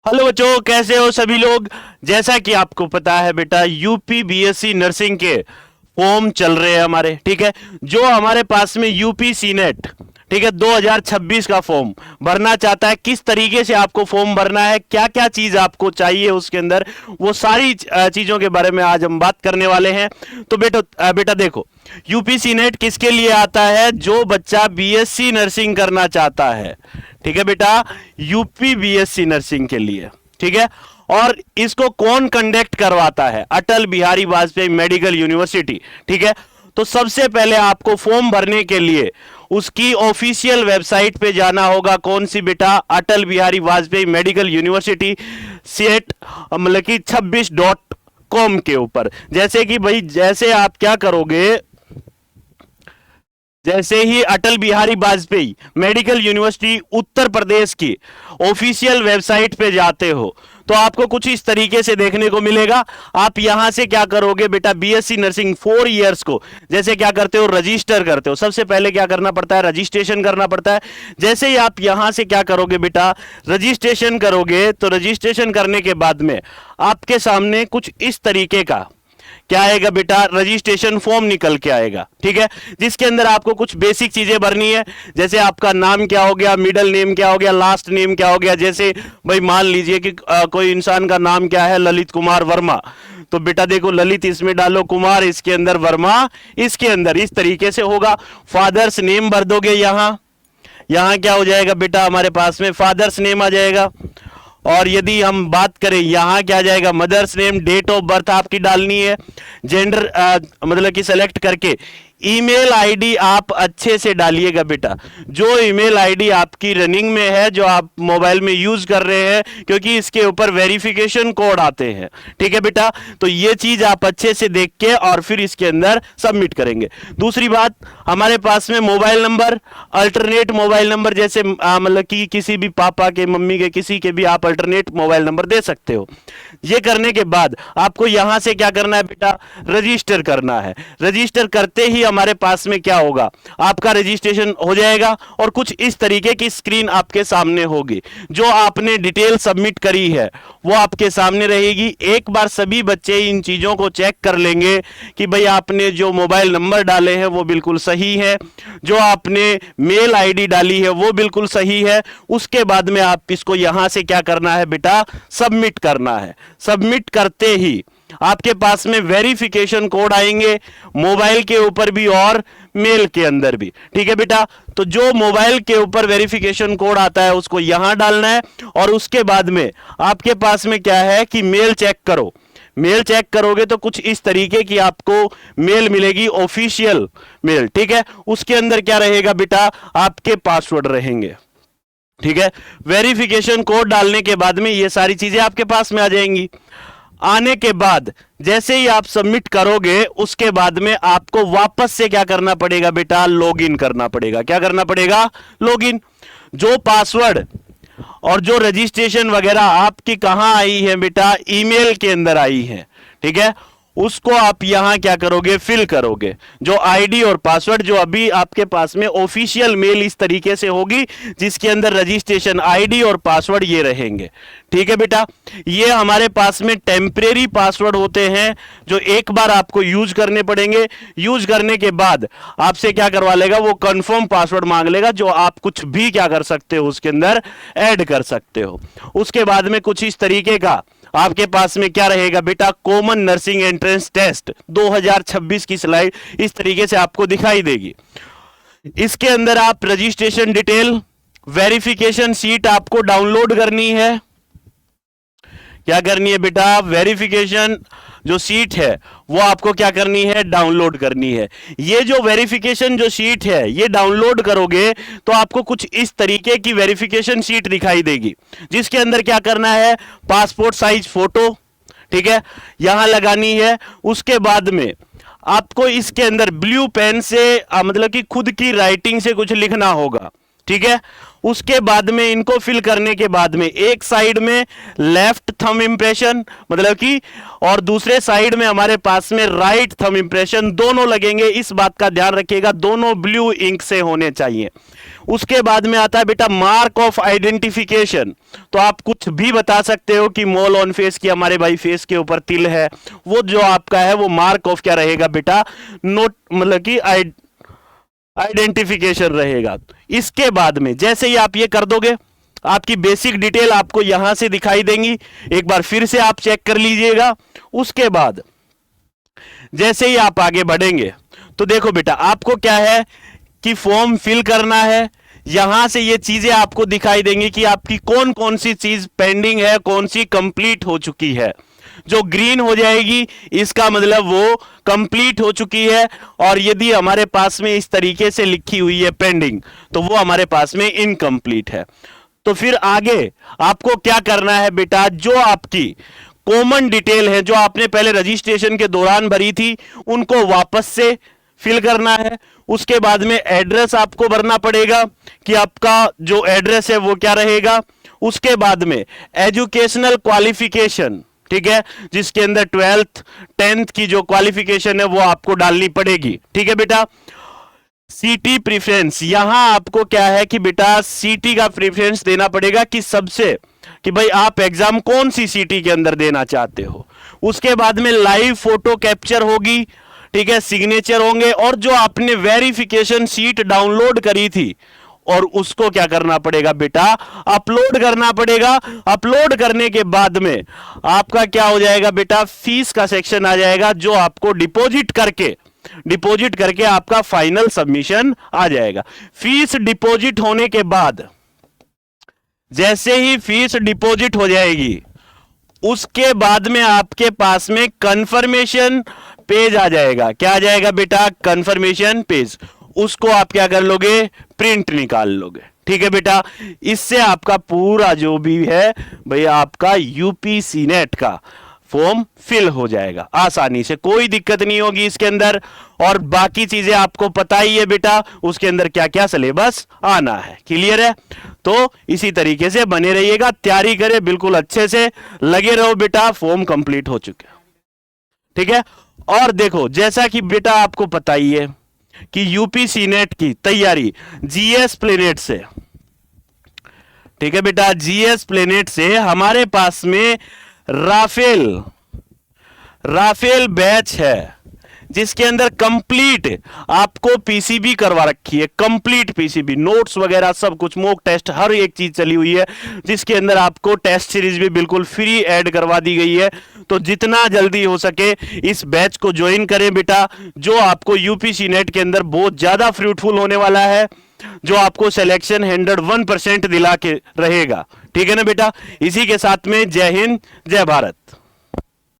Hello बच्चों, कैसे हो सभी लोग। जैसा कि आपको पता है बेटा, यूपी बीएससी नर्सिंग के फॉर्म चल रहे हैं हमारे। ठीक है, जो हमारे पास में यूपी सीनेट, ठीक है, 2026 का फॉर्म भरना चाहता है, किस तरीके से आपको फॉर्म भरना है, क्या क्या चीज आपको चाहिए उसके अंदर, वो सारी चीजों के बारे में आज हम बात करने वाले हैं। तो बेटा देखो, यूपी सीनेट किसके लिए आता है? जो बच्चा बीएससी नर्सिंग करना चाहता है। ठीक है बेटा, यूपी बीएससी नर्सिंग के लिए। ठीक है, और इसको कौन कंडक्ट करवाता है? अटल बिहारी वाजपेयी मेडिकल यूनिवर्सिटी। ठीक है, तो सबसे पहले आपको फॉर्म भरने के लिए उसकी ऑफिशियल वेबसाइट पे जाना होगा। कौन सी बेटा? Atal Bihari Vajpayee medical university set मतलब कि 26.com के ऊपर। जैसे कि भाई, जैसे आप क्या करोगे, जैसे ही अटल बिहारी वाजपेयी मेडिकल यूनिवर्सिटी उत्तर प्रदेश की ऑफिशियल वेबसाइट पे जाते हो तो आपको कुछ इस तरीके से देखने को मिलेगा। आप यहां से क्या करोगे बेटा, बीएससी नर्सिंग 4 इयर्स को जैसे क्या करते हो, रजिस्टर करते हो। सबसे पहले क्या करना पड़ता है? रजिस्ट्रेशन करना पड़ता है। जैसे ही आप यहां से क्या करोगे बेटा, रजिस्ट्रेशन करोगे, तो रजिस्ट्रेशन करने के बाद में आपके सामने कुछ इस तरीके का क्या आएगा बेटा, रजिस्ट्रेशन फॉर्म निकल के आएगा। ठीक है, जिसके अंदर आपको कुछ बेसिक चीजें भरनी है। जैसे आपका नाम क्या हो गया, मिडिल नेम क्या हो गया, लास्ट नेम क्या हो गया। जैसे भाई मान लीजिए कि कोई इंसान का नाम क्या है, ललित कुमार वर्मा, तो बेटा देखो, ललित इसमें डालो, कुमार इसके अंदर, वर्मा इसके अंदर, इस तरीके से होगा। फादर्स नेम भर दोगे, यहां क्या हो जाएगा बेटा, हमारे पास में फादर्स नेम आ जाएगा। और यदि हम बात करें, यहां क्या आ जाएगा, mother's name, date of birth आपकी डालनी है, जेंडर मतलब कि सेलेक्ट करके ईमेल आईडी आप अच्छे से डालिएगा बेटा। जो ईमेल आईडी आपकी रनिंग में है, जो आप मोबाइल में यूज कर रहे हैं, क्योंकि इसके ऊपर वेरिफिकेशन कोड आते हैं। ठीक है बेटा, तो ये चीज आप अच्छे से देख के और फिर इसके अंदर सबमिट करेंगे। दूसरी बात, हमारे पास में mobile number, alternate mobile number, जैसे मतलब कि किसी भी पापा के, मम्मी के, किसी के भी आप अल्टरनेट मोबाइल नंबर दे सकते हो। ये करने के बाद आपको यहां से क्या करना है बेटा, रजिस्टर करना है। रजिस्टर करते ही हमारे पास में क्या होगा, आपका रजिस्ट्रेशन हो जाएगा और कुछ इस तरीके की स्क्रीन आपके सामने होगी। जो आपने डिटेल सबमिट करी है वो आपके सामने रहेगी। एक बार सभी बच्चे इन चीजों को चेक कर लेंगे कि भाई आपने जो मोबाइल नंबर डाले हैं वो बिल्कुल सही है, जो आपने मेल आईडी डाली है वो बिल्कुल सही है। उसके बाद में आप इसको यहां से क्या करना है बेटा, सबमिट करना है। सबमिट करते ही आपके पास में वेरिफिकेशन कोड आएंगे, मोबाइल के ऊपर भी और मेल के अंदर भी। ठीक है बेटा, तो जो मोबाइल के ऊपर वेरिफिकेशन कोड आता है उसको यहां डालना है। और उसके बाद में आपके पास में क्या है कि मेल चेक करो। मेल चेक करोगे तो कुछ इस तरीके की आपको मेल मिलेगी, ऑफिशियल मेल। ठीक है, उसके अंदर क्या रहेगा बेटा, आपके पासवर्ड रहेंगे। ठीक है, वेरिफिकेशन कोड डालने के बाद में ये सारी चीजें आपके पास में आ जाएंगी। आने के बाद जैसे ही आप सबमिट करोगे, उसके बाद में आपको वापस से क्या करना पड़ेगा बेटा, लॉगिन करना पड़ेगा। क्या करना पड़ेगा? लॉगिन। जो पासवर्ड और जो रजिस्ट्रेशन वगैरह आपकी कहां आई है बेटा, ईमेल के अंदर आई है। ठीक है, उसको आप यहां क्या करोगे, फिल करोगे। जो आईडी और पासवर्ड जो अभी आपके पास में ऑफिशियल मेल इस तरीके से होगी, जिसके अंदर रजिस्ट्रेशन आईडी और पासवर्ड ये रहेंगे। ठीक है बेटा, ये हमारे पास में टेम्परेरी पासवर्ड होते हैं जो एक बार आपको यूज करने पड़ेंगे। यूज करने के बाद आपसे क्या करवा लेगा, वो कंफर्म पासवर्ड मांग लेगा, जो आप कुछ भी क्या कर सकते हो, उसके अंदर ऐड कर सकते हो। उसके बाद में कुछ इस तरीके का आपके पास में क्या रहेगा बेटा, कॉमन नर्सिंग एंट्रेंस टेस्ट 2026 की स्लाइड इस तरीके से आपको दिखाई देगी। इसके अंदर आप रजिस्ट्रेशन डिटेल, वेरिफिकेशन शीट आपको डाउनलोड करनी है। क्या करनी है बेटा, वेरिफिकेशन जो शीट है वो आपको क्या करनी है, डाउनलोड करनी है। ये जो वेरिफिकेशन जो शीट है ये डाउनलोड करोगे तो आपको कुछ इस तरीके की वेरिफिकेशन शीट दिखाई देगी, जिसके अंदर क्या करना है, पासपोर्ट साइज फोटो, ठीक है, यहां लगानी है। उसके बाद में आपको इसके अंदर ब्लू पेन से मतलब कि खुद की राइटिंग से कुछ लिखना होगा। ठीक है, उसके बाद में इनको फिल करने के बाद में एक साइड में लेफ्ट थंब इंप्रेशन मतलब कि, और दूसरे साइड में हमारे पास में राइट थंब इंप्रेशन, दोनों लगेंगे। इस बात का ध्यान रखिएगा, दोनों ब्लू इंक से होने चाहिए। उसके बाद में आता है बेटा मार्क ऑफ आइडेंटिफिकेशन। तो आप कुछ भी बता सकते हो कि मोल ऑन फेस की हमारे भाई फेस के ऊपर तिल है, वो जो आपका है वो मार्क ऑफ क्या रहेगा बेटा, नोट मतलब कि आइडेंटिफिकेशन रहेगा। इसके बाद में जैसे ही आप ये कर दोगे, आपकी बेसिक डिटेल आपको यहां से दिखाई देंगी, एक बार फिर से आप चेक कर लीजिएगा। उसके बाद जैसे ही आप आगे बढ़ेंगे तो देखो बेटा आपको क्या है कि फॉर्म फिल करना है। यहां से ये चीजें आपको दिखाई देंगी कि आपकी कौन कौन सी चीज पेंडिंग है, कौन सी कंप्लीट हो चुकी है। जो ग्रीन हो जाएगी इसका मतलब वो कंप्लीट हो चुकी है, और यदि हमारे पास में इस तरीके से लिखी हुई है पेंडिंग, तो वो हमारे पास में इनकम्प्लीट है। तो फिर आगे आपको क्या करना है बेटा, जो आपकी कॉमन डिटेल है जो आपने पहले रजिस्ट्रेशन के दौरान भरी थी, उनको वापस से फिल करना है। उसके बाद में एड्रेस आपको भरना पड़ेगा कि आपका जो एड्रेस है वो क्या रहेगा। उसके बाद में एजुकेशनल क्वालिफिकेशन, ठीक है, जिसके अंदर 12th 10th की जो क्वालिफिकेशन है वो आपको डालनी पड़ेगी। ठीक है बेटा। सीटी प्रेफरेंस, यहां आपको क्या है कि बेटा सीटी का प्रेफरेंस देना पड़ेगा कि सबसे कि भाई आप एग्जाम कौन सी सिटी के अंदर देना चाहते हो। उसके बाद में लाइव फोटो कैप्चर होगी, ठीक है, सिग्नेचर होंगे, और जो आपने वेरिफिकेशन शीट डाउनलोड करी थी और उसको क्या करना पड़ेगा बेटा, अपलोड करना पड़ेगा। अपलोड करने के बाद में आपका क्या हो जाएगा बेटा, फीस का सेक्शन आ जाएगा, जो आपको डिपॉजिट करके आपका फाइनल सबमिशन आ जाएगा। फीस डिपॉजिट होने के बाद, जैसे ही फीस डिपॉजिट हो जाएगी, उसके बाद में आपके पास में कंफर्मेशन पेज आ जाएगा। क्या आ जाएगा बेटा, कंफर्मेशन पेज। उसको आप क्या कर लोगे, प्रिंट निकाल लोगे। ठीक है बेटा। इससे आपका पूरा जो भी है भाई आपका यूपीसी नेट का फॉर्म फिल हो जाएगा आसानी से, कोई दिक्कत नहीं होगी इसके अंदर। और बाकी चीजें आपको पता ही है बेटा, उसके अंदर क्या क्या सिलेबस आना है। क्लियर है। तो इसी तरीके से बने रहिएगा, तैयारी करें बिल्कुल अच्छे से, लगे रहो बेटा, फॉर्म कंप्लीट हो चुके हैं। ठीक है। और देखो जैसा कि बेटा आपको पता ही है कि यूपीसी नेट की तैयारी जीएस प्लेनेट से, ठीक है बेटा, जीएस प्लेनेट से हमारे पास में राफेल बैच है, जिसके अंदर कंप्लीट आपको पीसीबी करवा रखी है, कंप्लीट पीसीबी, नोट्स वगैरह सब कुछ, मॉक टेस्ट, हर एक चीज चली हुई है, जिसके अंदर आपको टेस्ट सीरीज भी बिल्कुल फ्री ऐड करवा दी गई है। तो जितना जल्दी हो सके इस बैच को ज्वाइन करें बेटा, जो आपको यूपीसी नेट के अंदर बहुत ज्यादा फ्रूटफुल होने वाला है, जो आपको सिलेक्शन 101% दिला के रहेगा। ठीक है ना बेटा। इसी के साथ में जय हिंद, जय भारत।